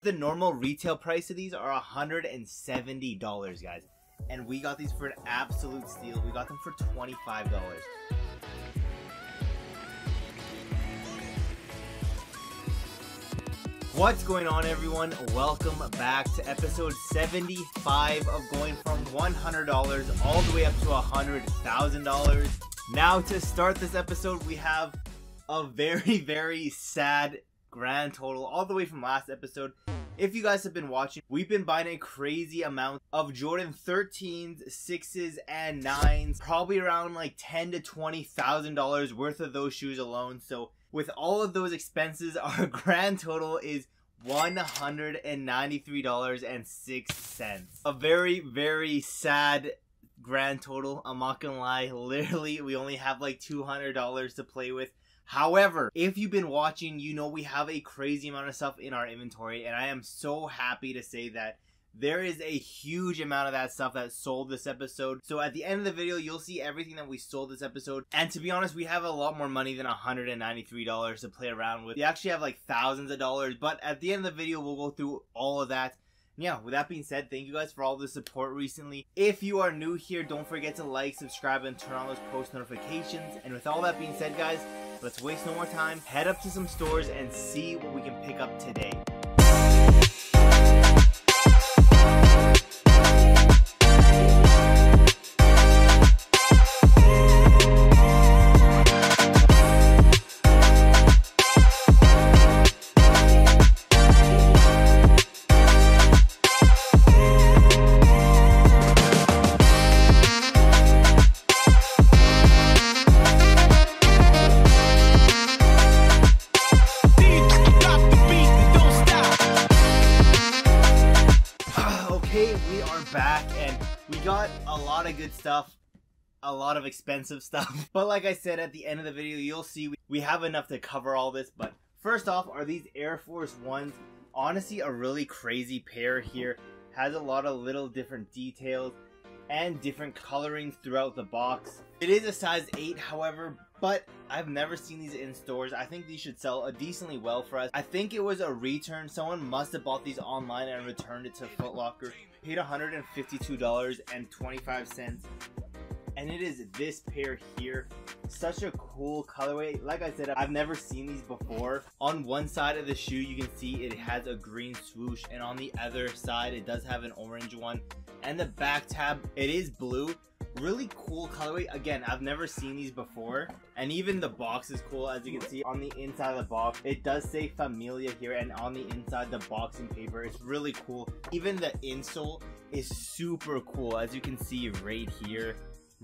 The normal retail price of these are $170, guys. And we got these for an absolute steal. We got them for $25. What's going on, everyone? Welcome back to episode 75 of going from $100 all the way up to $100,000. Now, to start this episode, we have a very sad grand total all the way from last episode. If you guys have been watching, we've been buying a crazy amount of Jordan 13s, 6s, and 9s, probably around like $10,000 to $20,000 worth of those shoes alone. So with all of those expenses, our grand total is $193.06. A very sad grand total. I'm not gonna lie, literally we only have like $200 to play with. However, if you've been watching, you know we have a crazy amount of stuff in our inventory, and I am so happy to say that there is a huge amount of that stuff that sold this episode. So at the end of the video, you'll see everything that we sold this episode. And to be honest, we have a lot more money than $193 to play around with. We actually have like thousands of dollars, but at the end of the video, we'll go through all of that. Yeah, with that being said, thank you guys for all the support recently. If you are new here, don't forget to like, subscribe, and turn on those post notifications. And with all that being said, guys, let's waste no more time. Head up to some stores and see what we can pick up today. We are back and we got a lot of good stuff, a lot of expensive stuff, but like I said, at the end of the video you'll see we have enough to cover all this. But first off are these Air Force Ones. Honestly, a really crazy pair here. Has a lot of little different details and different coloring throughout the box. It is a size 8, however, but I've never seen these in stores. I think these should sell decently well for us. I think it was a return. Someone must have bought these online and returned it to Foot Locker. Paid $152.25, and it is this pair here. Such a cool colorway. Like I said, I've never seen these before. On one side of the shoe you can see it has a green swoosh, and on the other side it does have an orange one, and the back tab, it is blue. Really cool colorway. Again, I've never seen these before, and even the box is cool. As you can see on the inside of the box, it does say Familia here, and on the inside the boxing paper, it's really cool. Even the insole is super cool, as you can see right here.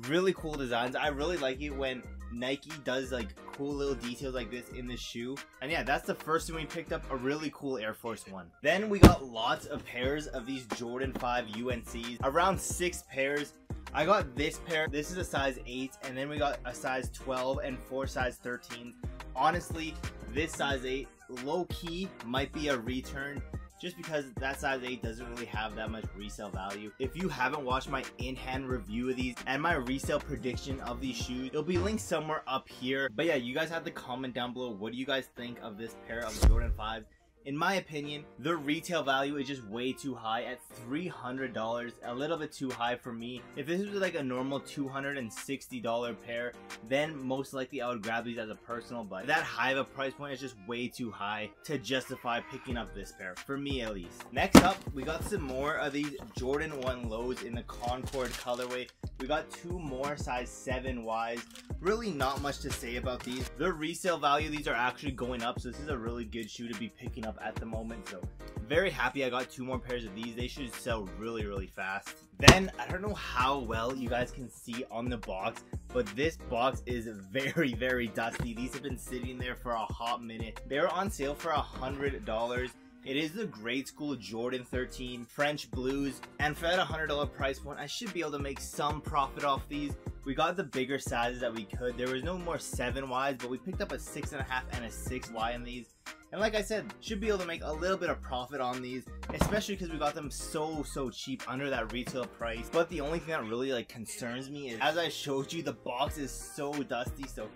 Really cool designs. I really like it when Nike does like cool little details like this in the shoe. And yeah, that's the first thing we picked up, a really cool Air Force One. Then we got lots of pairs of these Jordan 5 UNCs, around 6 pairs. I got this pair. This is a size 8, and then we got a size 12 and 4 size 13. Honestly, this size 8 low-key might be a return, just because that size 8 doesn't really have that much resale value. If you haven't watched my in-hand review of these and my resale prediction of these shoes, it'll be linked somewhere up here. But yeah, you guys have to comment down below, what do you guys think of this pair of Jordan 5s? In my opinion, the retail value is just way too high at $300, a little bit too high for me. If this was like a normal $260 pair, then most likely I would grab these as a personal, but that high of a price point is just way too high to justify picking up this pair, for me at least. Next up, we got some more of these Jordan 1 lows in the Concord colorway. We got 2 more size 7Ys. Really not much to say about these. The resale value, these are actually going up, so this is a really good shoe to be picking up at the moment. So very happy I got 2 more pairs of these. They should sell really fast. Then I don't know how well you guys can see on the box, but this box is very dusty. These have been sitting there for a hot minute. They're on sale for $100. It is the grade school Jordan 13 French Blues, and for that $100 price point, I should be able to make some profit off these. We got the bigger sizes that we could. There was no more 7Ys, but we picked up a 6.5 and a 6Y in these. And like I said, should be able to make a little bit of profit on these, especially because we got them so cheap, under that retail price. But the only thing that really concerns me is, as I showed you, the box is so dusty, so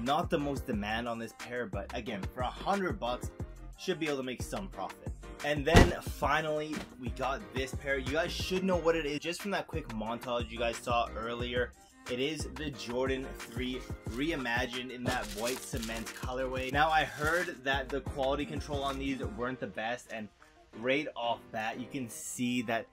not the most demand on this pair. But again, for $100, should be able to make some profit. And then finally, we got this pair. You guys should know what it is just from that quick montage you guys saw earlier. It is the Jordan 3 reimagined in that white cement colorway. Now, I heard that the quality control on these weren't the best, and right off bat, you can see that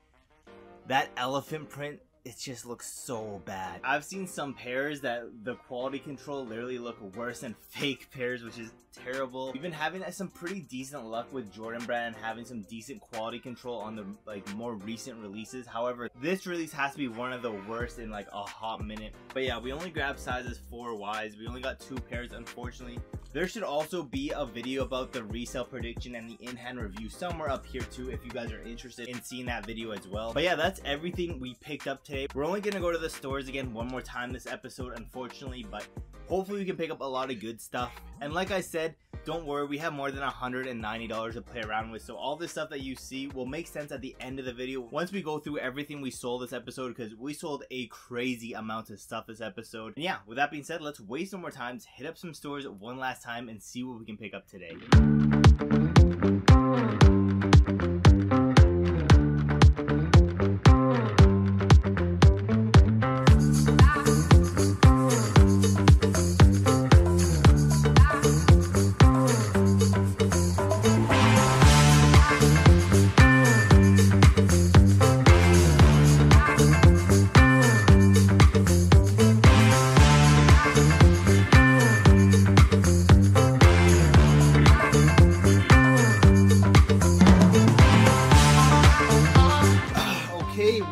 elephant print, it just looks so bad. I've seen some pairs that the quality control literally look worse than fake pairs, which is terrible. We've been having some pretty decent luck with Jordan Brand and having some decent quality control on the more recent releases. However, this release has to be one of the worst in like a hot minute. But yeah, we only grabbed sizes 4Ys. We only got 2 pairs, unfortunately. There should also be a video about the resale prediction and the in-hand review somewhere up here too if you guys are interested in seeing that video as well. But yeah, that's everything we picked up today. We're only gonna go to the stores again one more time this episode, unfortunately, but hopefully we can pick up a lot of good stuff. And like I said, don't worry, we have more than $190 to play around with, so all this stuff that you see will make sense at the end of the video once we go through everything we sold this episode, because we sold a crazy amount of stuff this episode. And yeah, with that being said, let's waste no more time, hit up some stores one last time and see what we can pick up today.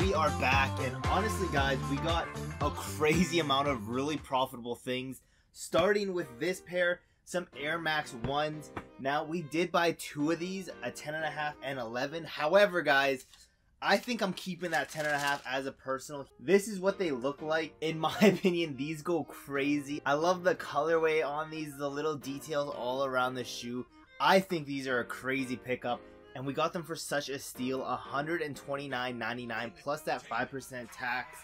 We are back, and honestly guys, we got a crazy amount of really profitable things, starting with this pair, some Air Max 1s. Now, we did buy 2 of these, a 10.5 and 11. However guys, I think I'm keeping that 10.5 as a personal. This is what they look like. In my opinion, these go crazy. I love the colorway on these, the little details all around the shoe. I think these are a crazy pickup. And we got them for such a steal, $129.99 plus that 5% tax.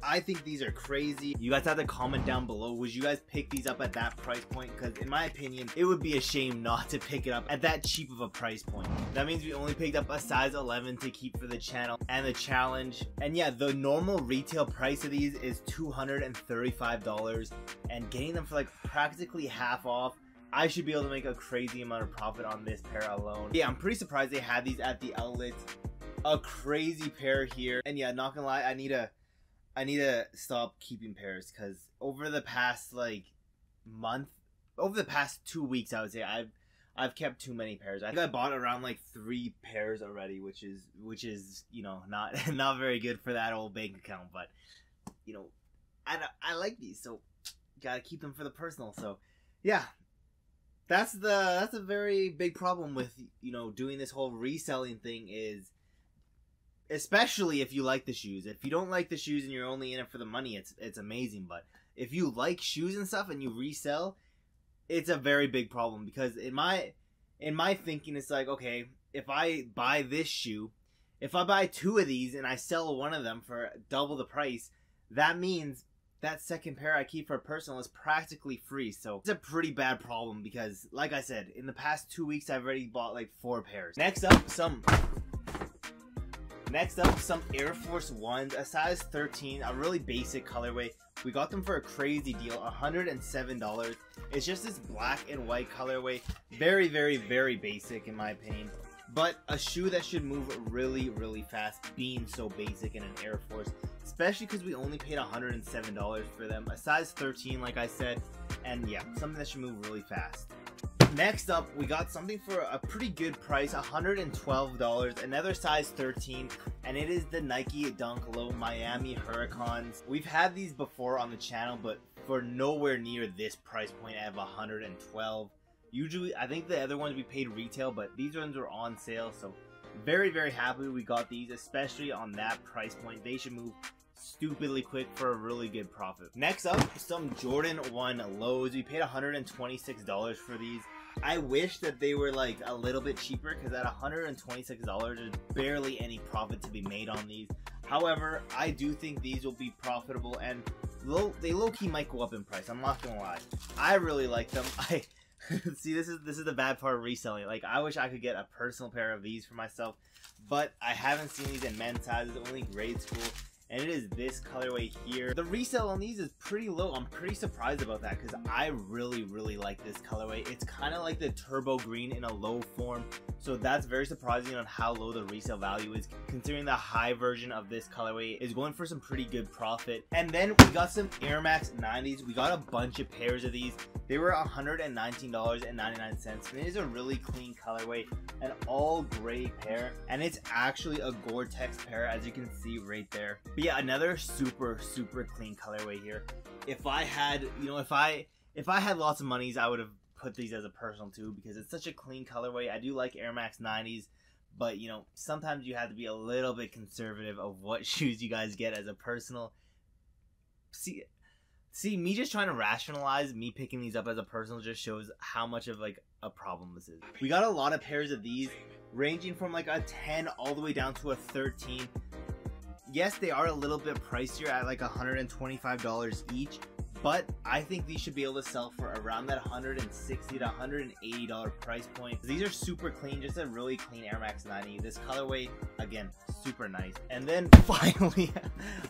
I think these are crazy. You guys have to comment down below, would you guys pick these up at that price point? Because in my opinion, it would be a shame not to pick it up at that cheap of a price point. That means we only picked up a size 11 to keep for the channel and the challenge. And yeah, the normal retail price of these is $235, and getting them for like practically half off, I should be able to make a crazy amount of profit on this pair alone. Yeah, I'm pretty surprised they had these at the outlet. A crazy pair here. And yeah, not gonna lie, I need to stop keeping pairs, because over the past like month, over the past 2 weeks, I would say I've kept too many pairs. I think I bought around like 3 pairs already, which is you know, not very good for that old bank account. But you know, I like these, so gotta keep them for the personal. So yeah. That's a very big problem with, you know, doing this whole reselling thing, is especially if you like the shoes. If you don't like the shoes and you're only in it for the money, it's amazing. But if you like shoes and stuff and you resell, it's a very big problem, because in my thinking, it's like, okay, if I buy this shoe, if I buy 2 of these and I sell one of them for double the price, that means that second pair I keep for personal is practically free. So it's a pretty bad problem, because like I said, in the past 2 weeks I've already bought like 4 pairs. Next up, some Air Force 1s, a size 13, a really basic colorway. We got them for a crazy deal, $107. It's just this black and white colorway. Very, very, very basic in my opinion. But a shoe that should move really, really fast, being so basic in an Air Force. Especially because we only paid $107 for them. A size 13, like I said. And yeah, something that should move really fast. Next up, we got something for a pretty good price, $112. Another size 13. And it is the Nike Dunk Low Miami Hurricanes. We've had these before on the channel, but for nowhere near this price point of $112. Usually, I think the other ones we paid retail, but these ones were on sale, so very, very happy we got these, especially on that price point. They should move stupidly quick for a really good profit. Next up, some Jordan 1 lows. We paid $126 for these. I wish that they were like a little bit cheaper, because at $126, there's barely any profit to be made on these. However, I do think these will be profitable, and they low-key might go up in price. I'm not gonna lie. I really like them. See, this is the bad part of reselling. Like, I wish I could get a personal pair of these for myself, but I haven't seen these in men's sizes, only grade school. And it is this colorway here. The resale on these is pretty low. I'm pretty surprised about that because I really like this colorway. It's kind of like the turbo green in a low form. So that's very surprising on how low the resale value is, considering the high version of this colorway is going for some pretty good profit. And then we got some Air Max 90s. We got a bunch of pairs of these. They were $119.99, and it is a really clean colorway, an all gray pair, and it's actually a Gore-Tex pair, as you can see right there. But yeah, another super clean colorway here. If I had, if I had lots of monies, I would have put these as a personal too, because it's such a clean colorway. I do like Air Max 90s, but sometimes you have to be a little bit conservative of what shoes you guys get as a personal. See, me just trying to rationalize me picking these up as a personal just shows how much of like a problem this is. We got a lot of pairs of these, ranging from like a 10 all the way down to a 13. Yes, they are a little bit pricier at like $125 each, but I think these should be able to sell for around that $160 to $180 price point. These are super clean, just a really clean Air Max 90. This colorway, again, super nice. And then finally,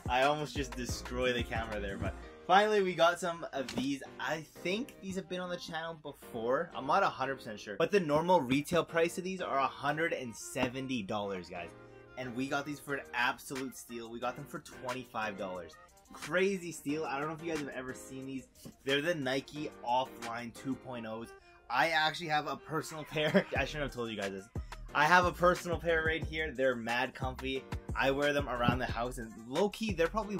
I almost just destroyed the camera there, but finally we got some of these. I think these have been on the channel before. I'm not 100% sure, but the normal retail price of these are $170, guys. And we got these for an absolute steal. We got them for $25. Crazy steal. I don't know if you guys have ever seen these. They're the Nike Offline 2.0s. I actually have a personal pair. I shouldn't have told you guys this. I have a personal pair right here. They're mad comfy. I wear them around the house, and low-key, they're probably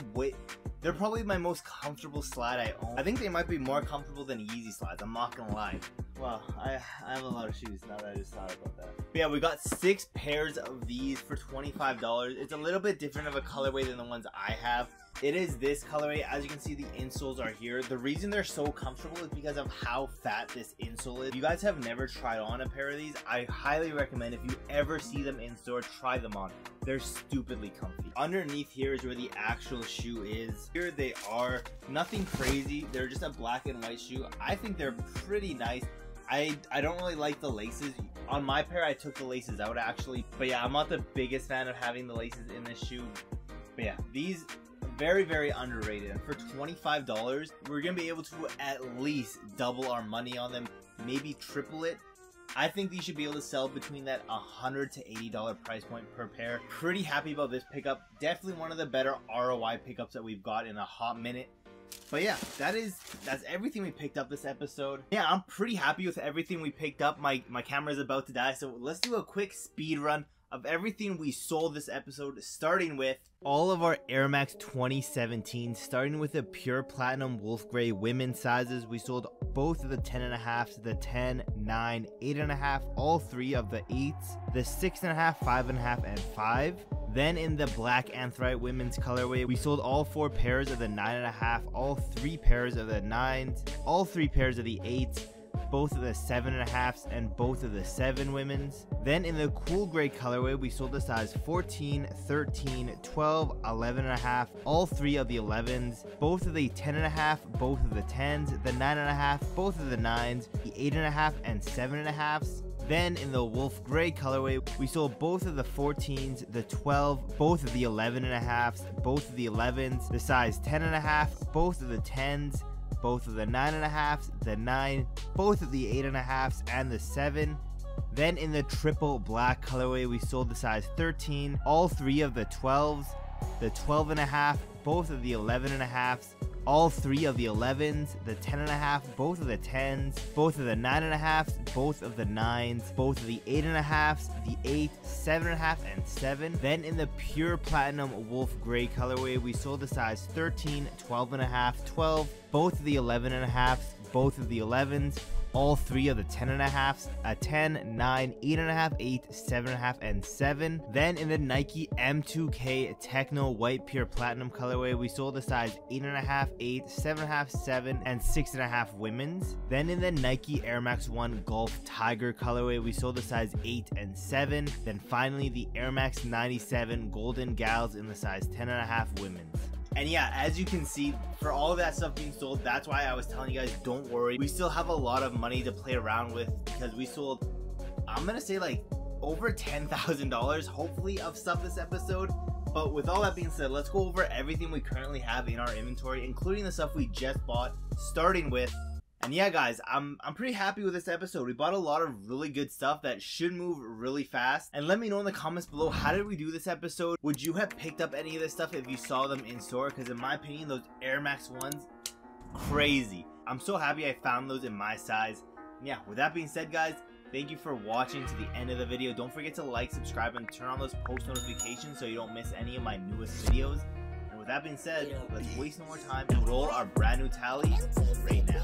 my most comfortable slide I own. I think they might be more comfortable than Yeezy slides, I'm not gonna lie. Well, I have a lot of shoes now that I just thought about that. But yeah, we got 6 pairs of these for $25. It's a little bit different of a colorway than the ones I have. It is this colorway. As you can see, the insoles are here. The reason they're so comfortable is because of how fat this insole is. If you guys have never tried on a pair of these, I highly recommend, if you ever see them in store, try them on. They're stupidly comfy. Underneath here is where the actual shoe is. Here they are. Nothing crazy. They're just a black and white shoe. I think they're pretty nice. I don't really like the laces. On my pair, I took the laces out actually. But yeah, I'm not the biggest fan of having the laces in this shoe. But yeah, these very underrated, and for $25 we're gonna be able to at least double our money on them, maybe triple it. I think these should be able to sell between that $100 to $80 price point per pair. Pretty happy about this pickup. Definitely one of the better ROI pickups that we've got in a hot minute. But yeah, that's everything we picked up this episode. Yeah, I'm pretty happy with everything we picked up. My camera is about to die, so let's do a quick speed run of everything we sold this episode, starting with all of our Air Max 2017, starting with the pure platinum wolf gray women's sizes. We sold both of the 10.5s, the 10, 9, 8.5, all 3 of the 8s, the 6.5, 5.5, and 5. Then in the black anthrite women's colorway, we sold all 4 pairs of the 9.5, all 3 pairs of the 9s, all 3 pairs of the 8s, both of the 7.5s, and both of the 7 women's. Then in the cool gray colorway, we sold the size 14, 13, 12, 11.5, all 3 of the 11s, both of the 10.5, both of the 10s, the 9.5, both of the 9s, the 8.5, and 7.5s. Then in the wolf gray colorway, we sold both of the 14s, the 12, both of the 11.5s, both of the 11s, the size 10.5, both of the 10s, both of the 9.5s, the 9, both of the 8.5s, and the 7. Then in the triple black colorway, we sold the size 13, all 3 of the 12s, the 12.5, both of the 11.5s, all 3 of the 11s, the 10.5, both of the 10s, both of the 9.5s, both of the 9s, both of the 8.5s, the 8, 7.5, and 7. Then in the pure platinum wolf gray colorway, we sold the size 13, 12.5, 12, both of the 11.5s, both of the 11s, all 3 of the 10.5s, a 10, 9, 8.5, 8, 7.5, and 7. Then in the Nike M2K Techno White Pure Platinum colorway, we sold the size 8.5, 8, 7.5, 7, and 6.5 women's. Then in the Nike Air Max 1 Golf Tiger colorway, we sold the size 8 and 7. Then finally the Air Max 97 Golden Gals in the size 10.5 women's. And yeah, as you can see, for all of that stuff being sold, that's why I was telling you guys, don't worry. We still have a lot of money to play around with because we sold, I'm gonna say like over $10,000 hopefully of stuff this episode. But with all that being said, let's go over everything we currently have in our inventory, including the stuff we just bought, starting with. And yeah guys, I'm pretty happy with this episode. We bought a lot of really good stuff that should move really fast. And let me know in the comments below, how did we do this episode? Would you have picked up any of this stuff if you saw them in store? Because in my opinion, those Air Max ones, crazy. I'm so happy I found those in my size. And yeah, with that being said guys, thank you for watching to the end of the video. Don't forget to like, subscribe, and turn on those post notifications so you don't miss any of my newest videos. And with that being said, let's waste no more time and roll our brand new tally right now.